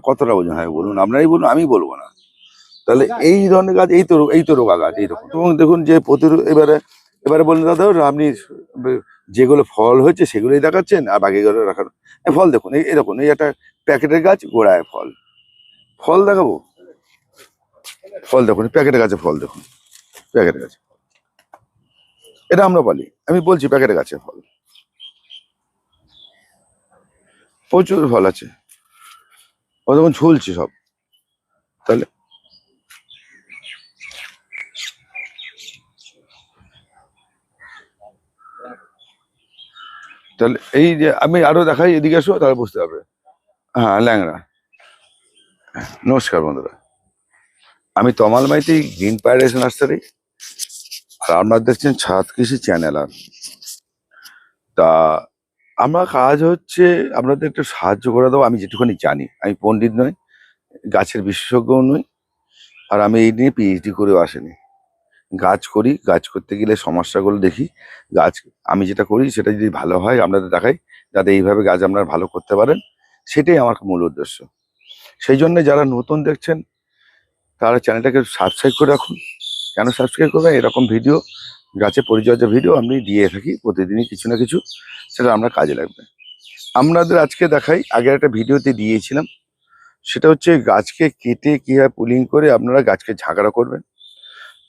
কতটা ওজন হয় বলুন, আপনারাই বলুন, আমি বলবো না। তাহলে এই ধরনের গাছ, এই তো রোগা গাছ, এই রকম। এবং দেখুন যে এবারে এবারে বলুন দাদা, আপনি যেগুলো ফল হয়েছে সেগুলোই দেখাচ্ছেন, আর বাকিগুলো রাখার ফল দেখুন। এই দেখুন, এই একটা প্যাকেটের গাছ, গোড়ায় ফল। ফল দেখাবো, ফল দেখুন, প্যাকেটের গাছে ফল দেখুন, প্যাকেটের গাছে। এটা আমরা বলি, আমি বলছি প্যাকেটের গাছে ফল, প্রচুর ফল আছে, ও দেখুন ঝুলছে সব। তাহলে তাহলে এই যে আমি আরো দেখাই, এদিকে আসো, তাহলে বুঝতে পারবে। হ্যাঁ, ল্যাংড়া। নমস্কার বন্ধুরা, আমি তমাল মাইতি, গ্রিন প্যারাডাইস নার্সারি, আর আপনারা দেখছেন ছাদ কৃষি চ্যানেল। আর তা আমার কাজ হচ্ছে আপনাদের একটু সাহায্য করে দেবো। আমি যেটুখানি জানি, আমি পণ্ডিত নই, গাছের বিশেষজ্ঞও নই, আর আমি এই নিয়ে পিএইচডি করেও আসিনি। গাছ করি, গাছ করতে গেলে সমস্যাগুলো দেখি, গাছ আমি যেটা করি সেটা যদি ভালো হয় আপনাদের দেখাই, যাতে এইভাবে গাছ আপনারা ভালো করতে পারেন, সেটাই আমার মূল উদ্দেশ্য। সেই জন্য যারা নতুন দেখছেন তারা চ্যানেলটাকে সাবস্ক্রাইব করে রাখুন। কেন সাবস্ক্রাইব করবেন? এরকম ভিডিও, গাছের পরিচর্যা ভিডিও আমি দিয়ে থাকি প্রতিদিনই কিছু না কিছু, সেটা আমরা কাজে লাগবে। আপনাদের আজকে দেখাই, আগের একটা ভিডিওতে দিয়েছিলাম, সেটা হচ্ছে গাছকে কেটে কীভাবে পুলিং করে আপনারা গাছকে ঝাঁকড়া করবেন।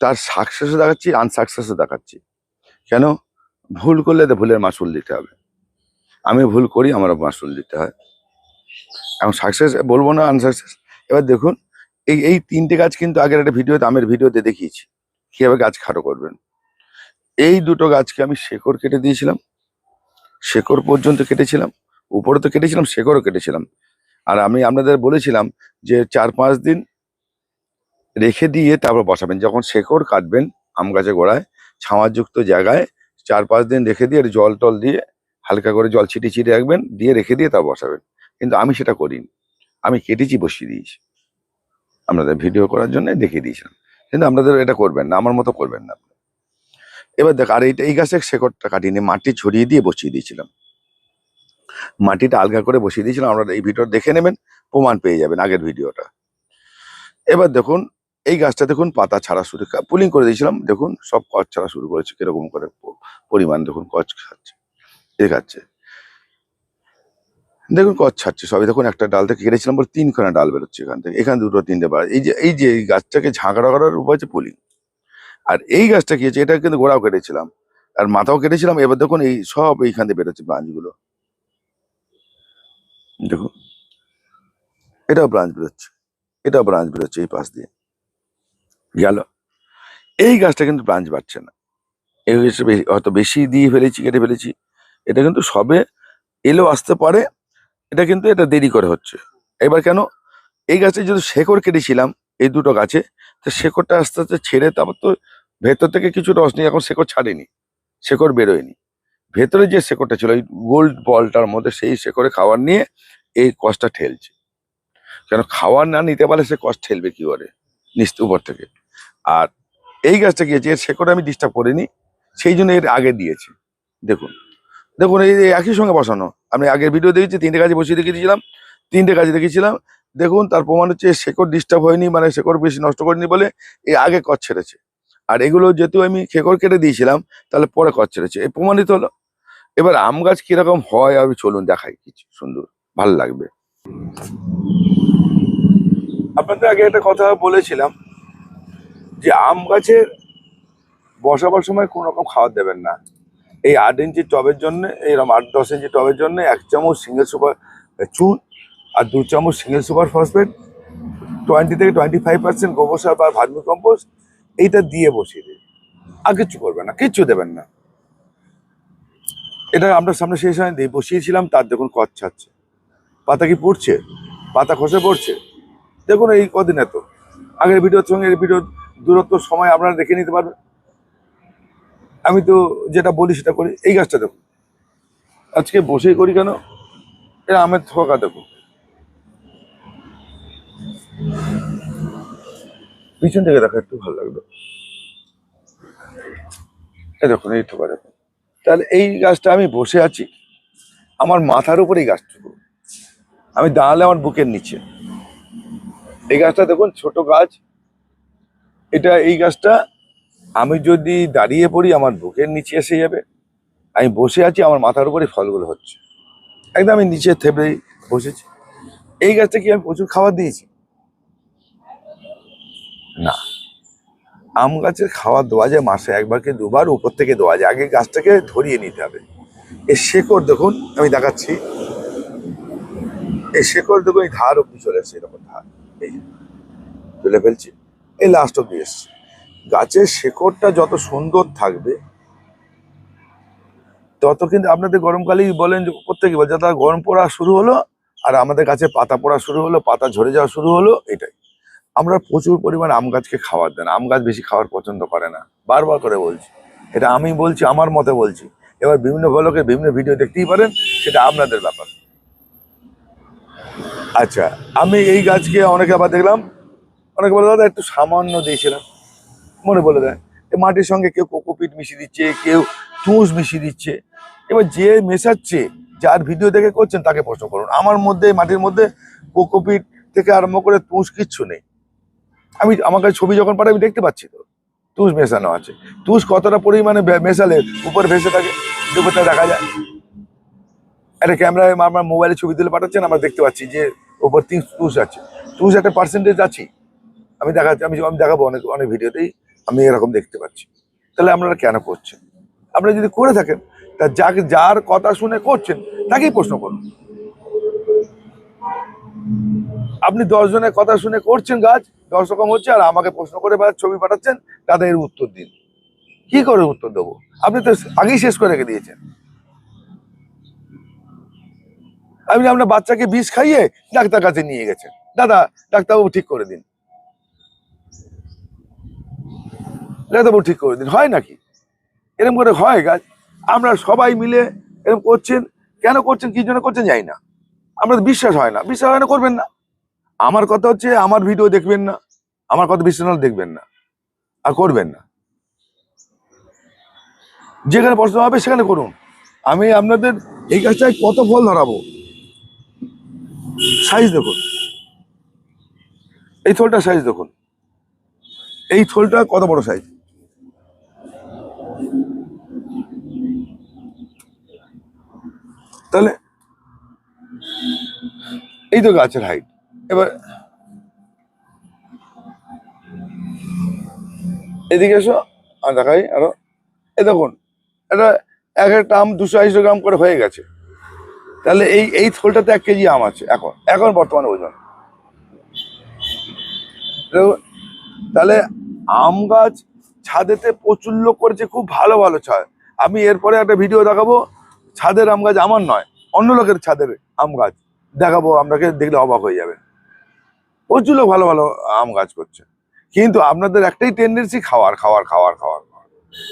তার সাকসেসও দেখাচ্ছি, আনসাকসেসও দেখাচ্ছি। কেন? ভুল করলে তো ভুলের মাসুল দিতে হবে। আমি ভুল করি, আমারও মাসুল দিতে হয়। এখন সাকসেস বলবো না, আনসাকসেস। এবার দেখুন, এই তিনটে গাছ কিন্তু আগের একটা ভিডিওতে, আমের ভিডিওতে দেখিয়েছি কীভাবে গাছ খাটো করবেন। এই দুটো গাছকে আমি শেকড় কেটে দিয়েছিলাম, শেকড় পর্যন্ত কেটেছিলাম, উপরে তো কেটেছিলাম, শেকড়ও কেটেছিলাম। আর আমি আপনাদের বলেছিলাম যে 4-5 দিন রেখে দিয়ে তারপর বসাবেন। যখন শেকড় কাটবেন আম গাছের গোড়ায়, ছাওয়াযুক্ত জায়গায় 4-5 দিন রেখে দিয়ে জল টল দিয়ে, হালকা করে জল ছিটিয়ে ছিটিয়ে রাখবেন, দিয়ে রেখে দিয়ে তারপর বসাবেন। কিন্তু আমি সেটা করিনি, আমি কেটেছি, বসিয়ে দিয়েছি। আপনাদের ভিডিও করার জন্য দেখিয়ে দিয়েছিলাম, কিন্তু আপনাদের এটা করবেন না, আমার মতো করবেন না। এবার দেখ, আর এই গাছের শেকড়টা কাটিয়ে নিয়ে মাটি ছড়িয়ে দিয়ে বসিয়ে দিয়েছিলাম, মাটিটা আলগা করে বসিয়ে দিয়েছিলাম। আপনারা এই ভিডিও দেখে নেবেন, প্রমাণ পেয়ে যাবেন আগের ভিডিওটা। এবার দেখুন, এই গাছটা দেখুন পাতা ছাড়া শুরু, পুলিং করে দিয়েছিলাম, দেখুন সব কচ ছাড়া শুরু করেছে, কিরকম করে পরিমাণ দেখুন, কচ খাচ্ছে, দেখাচ্ছে, দেখুন কচ ছাড়ছে সবই। দেখুন একটা ডাল থেকে কেটেছিলাম বলে 3খানা ডাল বেরোচ্ছে এখান থেকে, এখানে 2-3টে বার। এই যে এই গাছটাকে ঝাঁকড়া করার উপায় হচ্ছে পুলিং। আর এই গাছটা কি হচ্ছে, এটা কিন্তু গোড়াও কেটেছিলাম আর মাথাও কেটেছিলাম। এবার দেখুন এই সব এইখান থেকে বেরোচ্ছে ব্রাঞ্চগুলো, দেখুন এটাও ব্রাঞ্চ বেরোচ্ছে, এটাও ব্রাঞ্চ বেরোচ্ছে এই পাশ দিয়ে গেল। এই গাছটা কিন্তু ব্রাঞ্চ বাড়ছে না, এই হয়তো বেশি দিয়ে ফেলেছি, কেটে ফেলেছি। এটা কিন্তু সবে এলেও আসতে পারে, এটা কিন্তু এটা দেরি করে হচ্ছে। এবার কেন? এই গাছে যদি শেকড় কেটেছিলাম এই দুটো গাছে, তো শেকড়টা আস্তে আস্তে ছেড়ে তারপর তো ভেতর থেকে কিছু রস নিয়ে, এখন শেকড় ছাড়েনি, শেকড় বেরোয়নি। ভেতরে যে শেকড়টা ছিল ওই গোল্ড বলটার মধ্যে, সেই শেকড়ে খাবার নিয়ে এই কষটা ঠেলছে। কেন? খাবার না নিতে পারলে সে কষ ঠেলবে কি করে উপর থেকে। আর এই গাছটা কি আছে, এর শেকড়ে আমি ডিস্টার্ব করিনি, সেই জন্য এর আগে দিয়েছি। দেখুন, দেখুন এই একই সঙ্গে বসানো, আমি আগের ভিডিও দেখেছি, 3টে গাছে বসিয়ে দেখিয়েছিলাম, 3টে গাছে দেখিয়েছিলাম। দেখুন তার প্রমাণ হচ্ছে শেকড় ডিস্টার্ব হয়নি, মানে শেকড় বেশি নষ্ট করিনি বলে এই আগে কচ ছেড়েছে। আর এগুলো যেহেতু আমি শেকড় কেটে দিয়েছিলাম, তাহলে পরে কচ ছেড়েছে, এই প্রমাণিত হলো। এবার আম গাছ কিরকম হয় আমি চলুন দেখাই, কিছু সুন্দর, ভালো লাগবে। আপনাদের আগে একটা কথা বলেছিলাম যে আম গাছের বসাবার সময় কোনো রকম খাবার দেবেন না। এই 8 ইঞ্চি টবের জন্য, এইরকম 8-10 ইঞ্চি টবের জন্য 1 চামচ সিঙ্গেল সুপার চুন আর 2 চামচ সিঙ্গেল সুপার ফসফেট, 20-25% গোবর সার বা ভার্মি কম্পোস্ট, এইটা দিয়ে বসিয়ে দিন। আর কিচ্ছু করবেন না, কিচ্ছু দেবেন না। এটা আপনার সামনে সেই সময় দিয়ে বসিয়েছিলাম, তার দেখুন কচ ছাড়ছে, পাতা কি পড়ছে, পাতা খসে পড়ছে, দেখুন এই কদিন। এত আগের ভিডিওর সঙ্গে এই ভিডিওর দূরত্ব সময় আপনারা দেখে নিতে পারবেন। আমি তো যেটা বলি সেটা করি। এই গাছটা দেখুন, আজকে বসেই করি কেন, এটা আমের থোকা দেখুন, পিছন থেকে দেখা একটু ভালো লাগলো, এই দেখুন এই থোকা দেখুন। তাহলে এই গাছটা আমি বসে আছি, আমার মাথার উপর এই গাছটুকু, আমি দাঁড়ালে আমার বুকের নিচে, এই গাছটা দেখুন, ছোট গাছ। এই গাছটা আমি যদি দাঁড়িয়ে পড়ি আমার বুকের নিচে এসে যাবে। আমি বসে আছি, আমার মাথার উপরে ফলগুলো হচ্ছে, একদম আমি নিচে থেমে বসেছি। এই গাছটা কি আমি প্রচুর খাবার দিয়েছি? না। আম গাছের খাবার দেওয়া যায় মাসে একবার কি দুবার, উপর থেকে দেওয়া যায়। আগে গাছটাকে ধরিয়ে নিতে হবে। এই শেকড় দেখুন, আমি দেখাচ্ছি। এই শেকড় দেখুন, এই ধার অব্দি চলে এসছে, এরকম ধার, এই যে তুলে ফেলছি, এই লাস্ট অব্দি এসছে। গাছের শেকড়টা যত সুন্দর থাকবে তত কিন্তু, আপনাদের গরমকালেই বলেন যে প্রত্যেকে বলছে তার গরম পড়া শুরু হলো, আর আমাদের গাছে পাতা পড়া শুরু হলো, পাতা ঝরে যাওয়া শুরু হলো। এটাই আমরা প্রচুর পরিমাণে আম গাছকে খাবার দেন। আম গাছ বেশি খাবার পছন্দ করে না, বারবার করে বলছি। এটা আমি বলছি, আমার মতে বলছি। এবার বিভিন্ন লোকের বিভিন্ন ভিডিও দেখতেই পারেন, সেটা আপনাদের ব্যাপার। আচ্ছা, আমি এই গাছকে অনেকে আবার দেখলাম, অনেকে বলে দাদা একটু সামান্য দিয়েছিলাম, মনে বলে দেয়। এই মাটির সঙ্গে কেউ কোকোপিট মিশিয়ে দিচ্ছে, কেউ তুষ মিশিয়ে দিচ্ছে। এবার যে মেশাচ্ছে, যার ভিডিও দেখে করছেন তাকে প্রশ্ন করুন। আমার মধ্যে, মাটির মধ্যে কোকোপিট থেকে আরম্ভ করে তুষ কিচ্ছু নেই। আমার কাছে ছবি যখন পাঠাই আমি দেখতে পাচ্ছি তো তুষ মেশানো আছে। তুষ কতটা পরিমাণে মেশালে উপরে ভেসে থাকে, দুপুরটা দেখা যায়। একটা ক্যামেরায় আমার মোবাইলে ছবি তুলে পাঠাচ্ছেন, আমরা দেখতে পাচ্ছি যে উপর তুষ আছে। তুষ একটা পার্সেন্টেজ আছে, আমি দেখাচ্ছি, আমি দেখাবো অনেক অনেক ভিডিওতেই আমি এরকম দেখতে পাচ্ছি। তাহলে আপনারা কেন করছেন? আপনারা যদি করে থাকেন, তা যার কথা শুনে করছেন তাকেই প্রশ্ন করুন। আপনি 10 জনের কথা শুনে করছেন গাছ, 10 রকম হচ্ছে, আর আমাকে প্রশ্ন করে বা ছবি পাঠাচ্ছেন, তাদের উত্তর দিন। কি করে উত্তর দেবো? আপনি তো আগেই শেষ করে রেখে দিয়েছেন। আপনি আপনার বাচ্চাকে বিষ খাইয়ে ডাক্তার কাছে নিয়ে গেছেন, দাদা ডাক্তারবাবু ঠিক করে দিন, ডাক্তারবাবু ঠিক করে দিন। হয় নাকি? এরকম করে হয় গাছ? আমরা সবাই মিলে এরকম করছেন, কেন করছেন, কি জন্য করছেন জানি না। আপনাদের বিশ্বাস হয় না, বিশ্বাস হয় না, করবেন না। আমার কথা হচ্ছে, আমার ভিডিও দেখবেন না, আমার কথা বিশ্বাস হলে দেখবেন না, আর করবেন না। যেখানে প্রশ্ন হবে সেখানে করুন। আমি আপনাদের এই গাছটায় কত ফল ধরাবো, সাইজ দেখুন, এই থলটা সাইজ দেখুন, এই থলটা কত বড় সাইজ। তাহলে এই তো গাছের হাইট। এবার এদিকে এসো, আর দেখাই আরো। এই দেখুন, এটা এক একটা আম 200-250 গ্রাম করে হয়ে গেছে। তাহলে এই থলটাতে 1 কেজি আম আছে এখন, বর্তমানে ওজন। তাহলে আম গাছ ছাদেতে প্রচুর লোক করেছে, খুব ভালো ভালো ছাদ। আমি এরপরে একটা ভিডিও দেখাবো, ছাদের আম গাছ, আমার নয়, অন্য লোকের ছাদের আম গাছ দেখাবো, আপনাকে দেখলে অবাক হয়ে যাবে। প্রচুর লোক ভালো ভালো আম গাছ করছে, কিন্তু আপনাদের একটাই টেন্ডেন্সি, খাওয়ার খাওয়ার খাওয়ার খাওয়ার।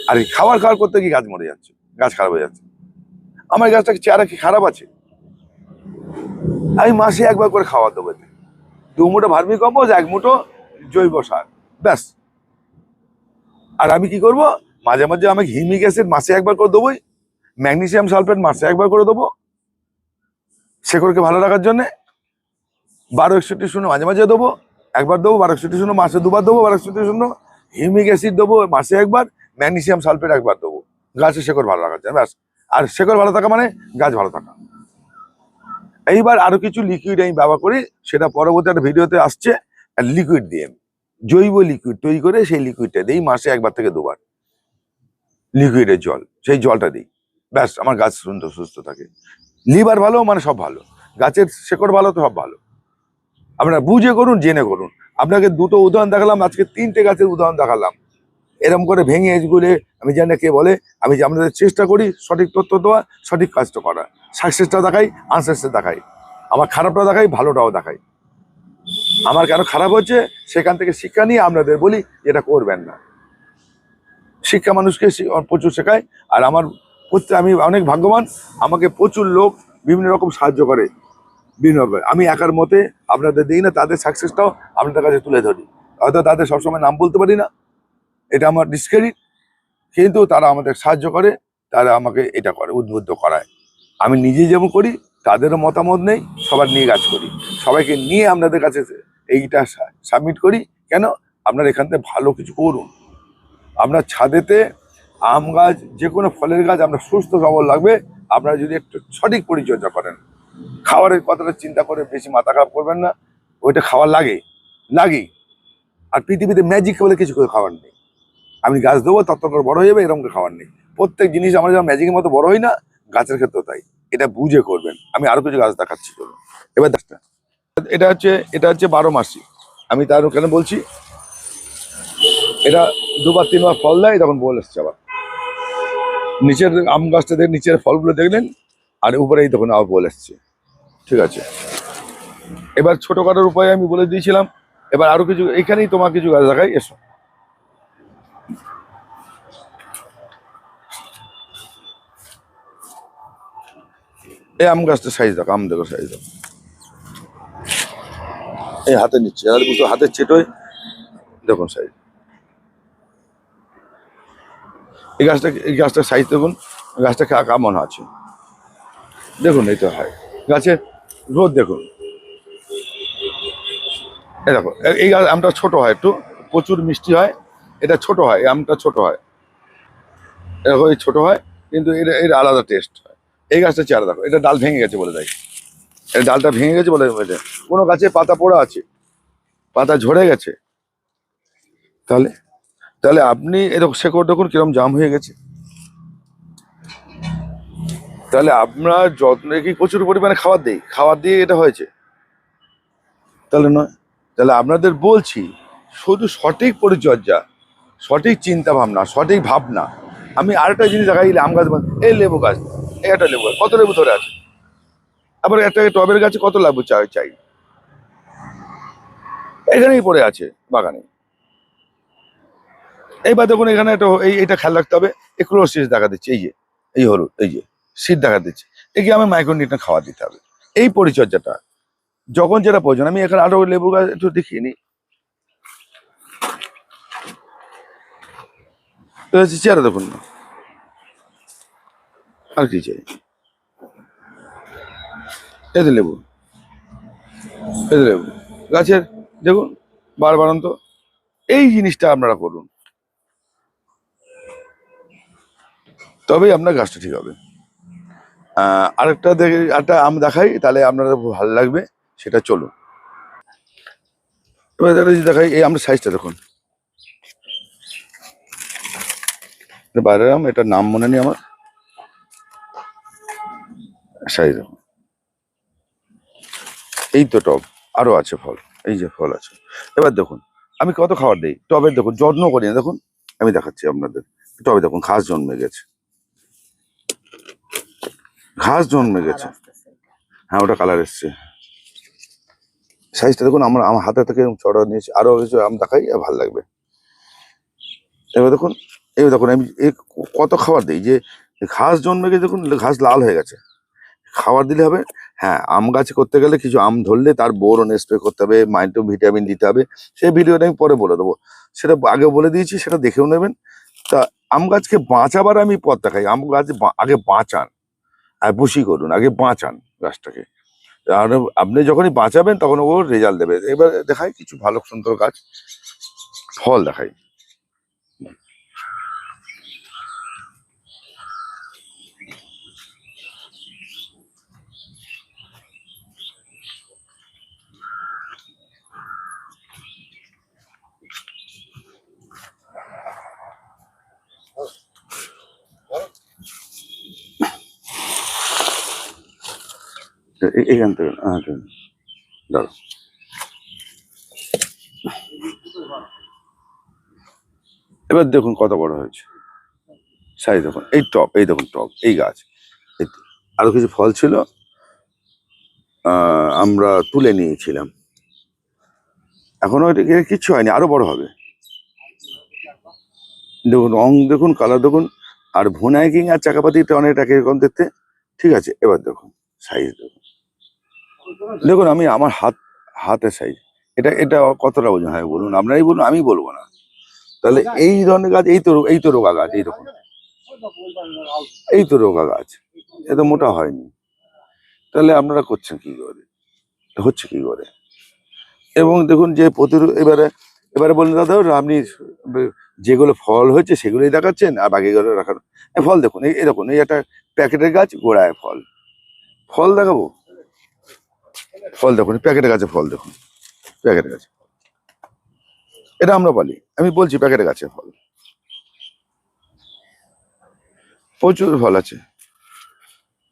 আর এই খাওয়ার খাওয়ার করতে কি গাছ মরে যাচ্ছে, গাছ খারাপ হয়ে যাচ্ছে। আমার গাছটা চেহারা কি খারাপ আছে? আমি মাসে একবার করে খাওয়া দেবো, 2 মুঠো ভার্মি কম্পোস্ট, 1 মুঠো জৈব সার, ব্যাস। আর আমি কি করব, মাঝে মাঝে আমি হিউমিক অ্যাসিড মাসে একবার করে দেবোই, ম্যাগনেসিয়াম সালফেট মাসে একবার করে দেবো, শেকড়কে ভালো রাখার জন্য। 12-61 মাঝে মাঝে দেবো, একবার দেবো। 12-61 মাসে 2বার দেবো। 12-61 হিউমিক অ্যাসিড দেবো মাসে একবার, ম্যাগনেসিয়াম সালফেট একবার দেবো, গাছের শেকড় ভালো রাখার জন্য, ব্যাস। আর শেকড় ভালো থাকা মানে গাছ ভালো থাকা। এইবার আরো কিছু লিকুইড আমি ব্যবহার করি, সেটা পরবর্তী একটা ভিডিওতে আসছে। লিকুইড দিয়ে, জৈব লিকুইড তৈরি করে সেই লিকুইডটা দিই মাসে 1বার থেকে 2বার, লিকুইডের জল, সেই জলটা দিই, ব্যাস। আমার গাছ সুন্দর সুস্থ থাকে। লিভার ভালো মানে সব ভালো, গাছের শেকড় ভালো তো সব ভালো। আপনারা বুঝে করুন, জেনে করুন। আপনাকে 2টো উদাহরণ দেখালাম, আজকে 3টে গাছের উদাহরণ দেখালাম। এরকম করে ভেঙে এজগুলে, আমি জানি না কে বলে, আমি আপনাদের চেষ্টা করি সঠিক তথ্য দেওয়া, সঠিক কাজটা করা। সাকসেসটা দেখাই, আনসাকসেসটা দেখাই, আমার খারাপটা দেখাই, ভালোটাও দেখাই। আমার কেন খারাপ হচ্ছে সেখান থেকে শিক্ষা নিয়ে আপনাদের বলি এটা করবেন না। শিক্ষা মানুষকে প্রচুর শেখায়। আর আমি অনেক ভাগ্যবান, আমাকে প্রচুর লোক বিভিন্ন রকম সাহায্য করে, বিভিন্ন রকম। আমি একার মতে আপনাদের দিই না, তাদের সাকসেসটাও আপনাদের কাছে তুলে ধরি। হয়তো তাদের সবসময় নাম বলতে পারি না, এটা আমার ডিসক্রেডিট, কিন্তু তারা আমাদের সাহায্য করে, তারা আমাকে এটা করে, উদ্বুদ্ধ করায়। আমি নিজে যেমন করি, তাদেরও মতামত নেই, সবার নিয়ে কাজ করি, সবাইকে নিয়ে আপনাদের কাছে এইটা সাবমিট করি। কেন? আপনারা এখান থেকে ভালো কিছু করুন। আপনার ছাদেতে আম গাছ, যে কোনো ফলের গাছ আপনার সুস্থ সবল লাগবে আপনারা যদি একটু সঠিক পরিচর্যা করেন। খাবারের কথাটা চিন্তা করে বেশি মাথা খারাপ করবেন না, ওইটা খাওয়ার লাগেই। আর পৃথিবীতে ম্যাজিক বলে কিছু করে খাবার নেই। আমি গাছ দেবো তত করে বড় হয়ে যাবে, এরকম খাবার নেই। প্রত্যেক জিনিস আমরা যেমন ম্যাজিকের মতো বড় হই না, গাছের ক্ষেত্রেও তাই। এটা বুঝে করবেন। আমি আরো কিছু গাছ দেখাচ্ছি, চলুন। এবার দেখটা, এটা হচ্ছে 12 মাসি। আমি তার কেন বলছি, এটা 2 বার 3 বার ফল দেয়, তখন বল এসছে আবার। নিচের আম গাছটা দেখে নিচের ফলগুলো দেখলেন, আর উপরেই তখন আবার বল এসছে। ঠিক আছে, এবার ছোটখাটোর উপায় আমি বলে দিয়েছিলাম। এবার আরো কিছু, এখানেই তোমার কিছু গাছ দেখাই, এসো। এই আম গাছটা সাইজ দেখো, আম দেখো সাইজ দেখো, এই হাতে নিচ্ছে, আর বুঝতো হাতের চেটোয় দেখুন সাইজ। এই গাছটার সাইজ দেখুন, গাছটা কেমন আছে দেখুন। এই তো হয় গাছের রোদ দেখুন। এই দেখো, এই গাছ আমটা ছোট হয়, একটু প্রচুর মিষ্টি হয়। এটা ছোট হয়, এই আমটা ছোট হয়, এরকম ছোট হয়, কিন্তু এর আলাদা টেস্ট হয়। এই গাছটা চেহারা দেখো, এটা ডাল ভেঙে গেছে বলে দেয়, এর ডালটা ভেঙে গেছে বলে বলে। কোনো গাছে পাতা পোড়া আছে, পাতা ঝরে গেছে, তাহলে তাহলে আপনি এরকম শেকড় দেখুন কিরকম জাম হয়ে গেছে। তাহলে আপনার যত্নে কি প্রচুর পরিমাণে খাবার দিয়ে এটা হয়েছে? তাহলে নয়। তাহলে আপনাদের বলছি, শুধু সঠিক পরিচর্যা, সঠিক চিন্তা ভাবনা, সঠিক ভাবনা। আমি আরেকটা জিনিস দেখাই, আম গাছ, এই লেবু গাছ, এই একটা লেবু গাছ, কত লেবু ধরে আছে। আবার একটা টবের গাছে কত লেবু চাই, এখানেই পড়ে আছে বাগানে। এইবার দেখুন এখানে একটা এইটা খেয়াল রাখতে হবে, একটু শীষ দেখা দিচ্ছে, এই হলুদ, এই যে শীত দেখা দিচ্ছে, একে আমি মাইক্রোনিউট্রিয়েন্ট খাওয়া দিতে হবে। এই পরিচর্যাটা যখন যেটা প্রয়োজন। আমি এখানে আরো লেবু গাছ একটু দেখিয়ে নিই, চেয়ারা দেখুন না, আর কি চাই। এতে লেবু, এতে লেবু গাছের দেখুন বারবারন্ত। এই জিনিসটা আপনারা করুন, তবেই আপনার গাছটা ঠিক হবে। আরেকটা একটা আম দেখাই, তাহলে আপনারা ভালো লাগবে, সেটা চলুন। এবার দেখাই, এই আমরা সাইজটা দেখুন, বাইরের আম, এটার নাম মনে নেই আমার, সাইজ দেখুন। এই তো টব, আরো আছে ফল, এই যে ফল আছে। এবার দেখুন আমি কত খাবার দিই টবে, দেখুন যত্ন করি না, দেখুন আমি দেখাচ্ছি আপনাদের। টবে দেখুন ঘাস জন্মে গেছে, ঘাস জন্মে গেছে। হ্যাঁ, ওটা কালার এসছে। সাইজটা দেখুন, আমার হাতে থেকে চড়া নিয়েছি। আরো কিছু আম দেখাই, ভালো লাগবে। এবার দেখুন আমি কত খাবার দিই, যে ঘাস জন্মে গেছে, দেখুন ঘাস লাল হয়ে গেছে। খাবার দিলে হবে। হ্যাঁ, আম গাছ করতে গেলে কিছু আম ধরলে তার বোরন স্প্রে করতে হবে, মাইক্রো ভিটামিন দিতে হবে। সেই ভিডিওটা আমি পরে বলে দেবো, সেটা আগে বলে দিয়েছি, সেটা দেখেও নেবেন। তা আম গাছকে বাঁচাবার আমি পথ দেখাই। আম গাছ আগে বাঁচান, আর বুশি করুন, আগে বাঁচান গাছটাকে। আর আপনি যখনই বাঁচাবেন তখন ও রেজাল্ট দেবে। এবার দেখাই কিছু ভালো সুন্দর গাছ, ফল দেখাই। এখান থেকে দাঁড়ো, এবার দেখুন কত বড় হয়েছে, সাইজ দেখুন। এই দেখুন টব, এই গাছ, আরো কিছু ফল ছিল, আমরা তুলে নিয়েছিলাম, এখনো কিচ্ছু হয়নি, আরো বড় হবে। দেখুন রং দেখুন, কালার দেখুন, আর ভুনাই কিং আর চাকাপাতিটা অনেক এরকম দেখতে। ঠিক আছে, এবার দেখুন সাইজ দেখুন, দেখুন আমি আমার হাতের সাইজ। এটা কতটা ওজন হয় বলুন, আপনারাই বলুন, আমি বলবো না। তাহলে এই ধরনের গাছ, এই তো রোগা গাছ, এই দেখুন, এই তো রোগা গাছ, এত মোটা হয়নি। তাহলে আপনারা করছেন কি করে, হচ্ছে কি করে? এবং দেখুন যে এবারে এবারে বললেন দাদা আপনি যেগুলো ফল হয়েছে সেগুলোই দেখাচ্ছেন আর বাকিগুলো রাখার ফল দেখুন, এই দেখুন এই একটা প্যাকেটের গাছ গোড়ায় ফল, ফল দেখাবো, ফল দেখুন প্যাকেটের গাছে ফল দেখুন, প্যাকেটের গাছে এটা আমরা বলি, আমি বলছি প্যাকেটের গাছে ফল, প্রচুর ফল আছে,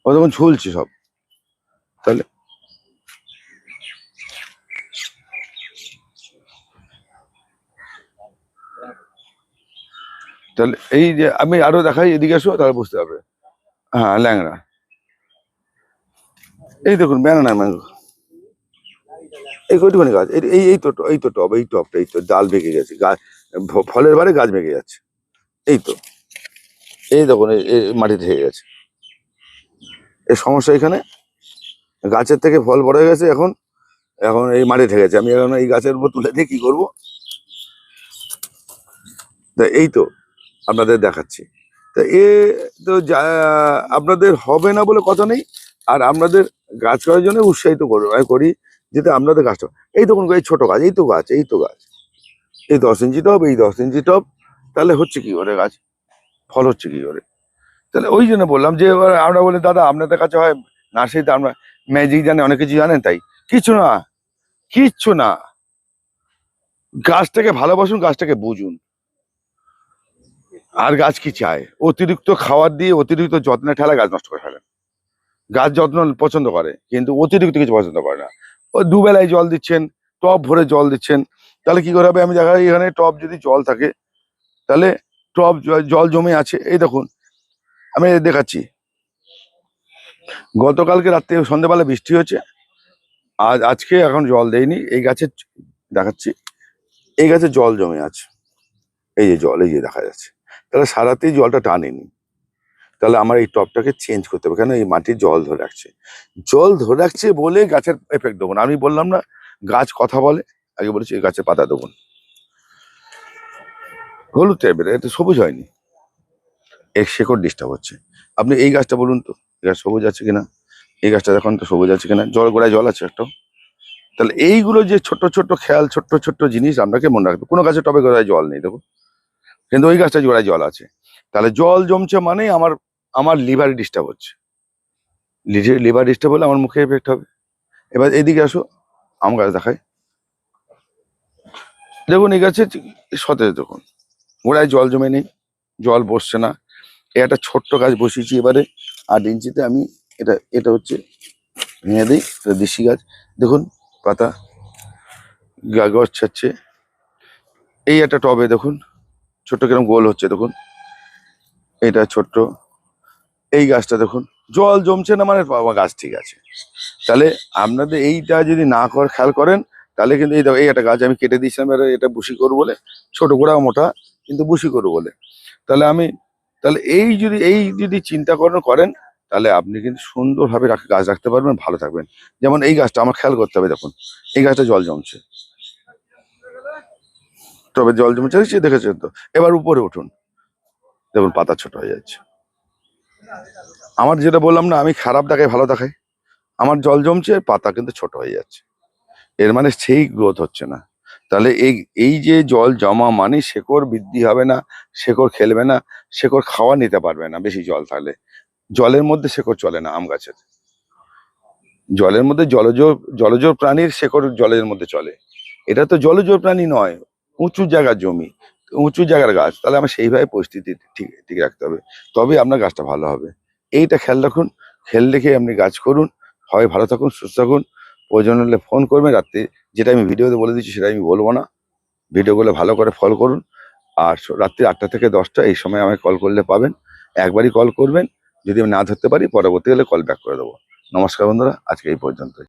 ও দেখুন ঝুলছে সব। তাহলে তাহলে এই যে আমি আরো দেখাই, এদিকে আসো তাহলে বুঝতে পারবে। হ্যাঁ ল্যাংড়া, এই দেখুন ব্যানানা ম্যাঙ্গো, এই কইটুখানি গাছ, এই তো টব, এই টবটা এই তো ডাল ভেঙে গেছে, গাছ ফলের বারে গাছ ভেঙে যাচ্ছে, এই তো এই দেখুন এই মাটিতে হয়ে গেছে, এই সমস্যা এখানে গাছের থেকে ফল বড় হয়ে গেছে, এখন এখন এই মাটি থেকে গেছে, আমি এখন এই গাছের উপর তুলে দিয়ে কি করবো? তা এই তো আপনাদের দেখাচ্ছি। তা তো আপনাদের হবে না বলে কথা নেই, আর আপনাদের গাছ করার জন্য উৎসাহিত করি যাতে আপনাদের গাছটা, এই দেখুন এই ছোট গাছ, এই তো গাছ, এই তো গাছ, এই 10 ইঞ্চি টব, এই 10 ইঞ্চি টব, তাহলে হচ্ছে কি করে গাছ, ফল হচ্ছে কি করে? তাহলে ওই জন্য বললাম যে এবার আমরা বলি দাদা আপনাদের কাছে হয় নার্সারিতে আমরা ম্যাজিক জানে, অনেক কিছু জানেন, তাই কিচ্ছু না, কিচ্ছু না, গাছটাকে ভালোবাসুন, গাছটাকে বুঝুন। আর গাছ কি চায়? অতিরিক্ত খাবার দিয়ে অতিরিক্ত যত্নে ঠেলা গাছ নষ্ট করে ফেলে। গাছ যত্ন পছন্দ করে কিন্তু অতিরিক্ত কিছু পছন্দ করে না। ওই দুবেলায় জল দিচ্ছেন, টব ভরে জল দিচ্ছেন, তাহলে কি করে হবে? আমি দেখা যায় এখানে টব যদি জল থাকে তাহলে টব জল জমে আছে, এই দেখুন আমি দেখাচ্ছি, গতকালকে রাত্রে সন্ধ্যেবেলা বৃষ্টি হয়েছে, আজকে এখন জল দেয়নি, এই গাছে দেখাচ্ছি, এই গাছে জল জমে আছে, এই যে জল, এই যে দেখা যাচ্ছে, তাহলে সারাতেই জলটা টানেনি, তাহলে আমার এই টবটাকে চেঞ্জ করতে হবে, কেন এই মাটির জল ধরে রাখছে, জল ধরে রাখছে বলে গাছের এফেক্ট দেখুন। আমি বললাম না গাছ কথা বলে, আগে বলেছি এই গাছের পাতা দেখুন হলুদ টাইপের, এটা সবুজ হয়নি, এর শেকড় ডিস্টার্ব হচ্ছে। আপনি এই গাছটা বলুন তো, এই গাছ সবুজ আছে কিনা, এই গাছটা দেখুন তো সবুজ আছে কিনা, জল গোড়ায় জল আছে একটা। তাহলে এইগুলো যে ছোট্ট ছোট্ট খেয়াল, ছোট্ট ছোট্ট জিনিস আপনাকে মনে রাখবে। কোনো গাছের টবে গোড়ায় জল নেই দেখুন, কিন্তু ওই গাছটা গোড়ায় জল আছে, তাহলে জল জমছে মানে আমার আমার লিভারে ডিস্টার্ব হচ্ছে, লিভার ডিস্টার্ব হলে আমার মুখে এফেক্ট হবে। এবার এদিকে আসো, আম গাছ দেখায়, দেখুন এই গাছে সতেজ দেখুন, গোড়ায় জল জমে নেই, জল বসছে না। একটা ছোট্ট গাছ বসিয়েছি এবারে 8 ইঞ্চিতে, আমি এটা এটা হচ্ছে ভেঙে দিই, এটা দেশি গাছ, দেখুন পাতা গাছ ছাড়ছে। এই একটা টবে দেখুন ছোট্ট কিরকম গোল হচ্ছে দেখুন, এটা ছোট্ট, এই গাছটা দেখুন জল জমছে না, মানে গাছ ঠিক আছে। তাহলে আপনাদের এইটা যদি না খেয়াল করেন তাহলে কিন্তু এই দেখো, এই একটা গাছ আমি কেটে দিয়েছিলাম, এটা বুশি করবো বলে, ছোট গোড়া মোটা কিন্তু বুশি করবো বলে, তাহলে আমি তাহলে এই যদি চিন্তা করেন তাহলে আপনি কিন্তু সুন্দরভাবে গাছ রাখতে পারবেন, ভালো থাকবেন। যেমন এই গাছটা আমার খেয়াল করতে হবে, দেখুন এই গাছটা জল জমছে, তবে জল জমছে সে দেখেছেন তো, এবার উপরে উঠুন, দেখুন পাতা ছোট হয়ে যাচ্ছে। আমার যেটা বললাম না, আমি খারাপ দেখাই ভালো দেখাই, আমার জল জমছে পাতা কিন্তু ছোট হয়ে যাচ্ছে, এর মানে সেই গ্রোথ হচ্ছে না। তাহলে এই এই যে জল জমা মানে শেকড় বৃদ্ধি হবে না, শেকড় খেলবে না, শেকড় খাওয়া নিতে পারবে না, বেশি জল থাকলে জলের মধ্যে শেকড় চলে না আম গাছের, জলের মধ্যে জলজ প্রাণীর শেকড় জলের মধ্যে চলে, এটা তো জলজ প্রাণী নয়, উঁচু জায়গার জমি, উঁচু জায়গার গাছ, তাহলে আমার সেইভাবে পরিস্থিতি ঠিক ঠিক রাখতে হবে, তবে আপনার গাছটা ভালো হবে। এইটা খেয়াল রাখুন, খেয়াল রেখে আপনি গাছ করুন, হয় ভালো থাকুন, সুস্থ থাকুন। প্রয়োজন হলে ফোন করবেন রাত্রে, যেটা আমি ভিডিওতে বলে দিচ্ছি সেটা আমি বলবো না, ভিডিওগুলো ভালো করে ফলো করুন। আর রাত্রি 8টা থেকে 10টা এই সময় আমায় কল করলে পাবেন, একবারই কল করবেন, যদি আমি না ধরতে পারি পরবর্তী হলে কল ব্যাক করে দেবো। নমস্কার বন্ধুরা, আজকে এই পর্যন্তই।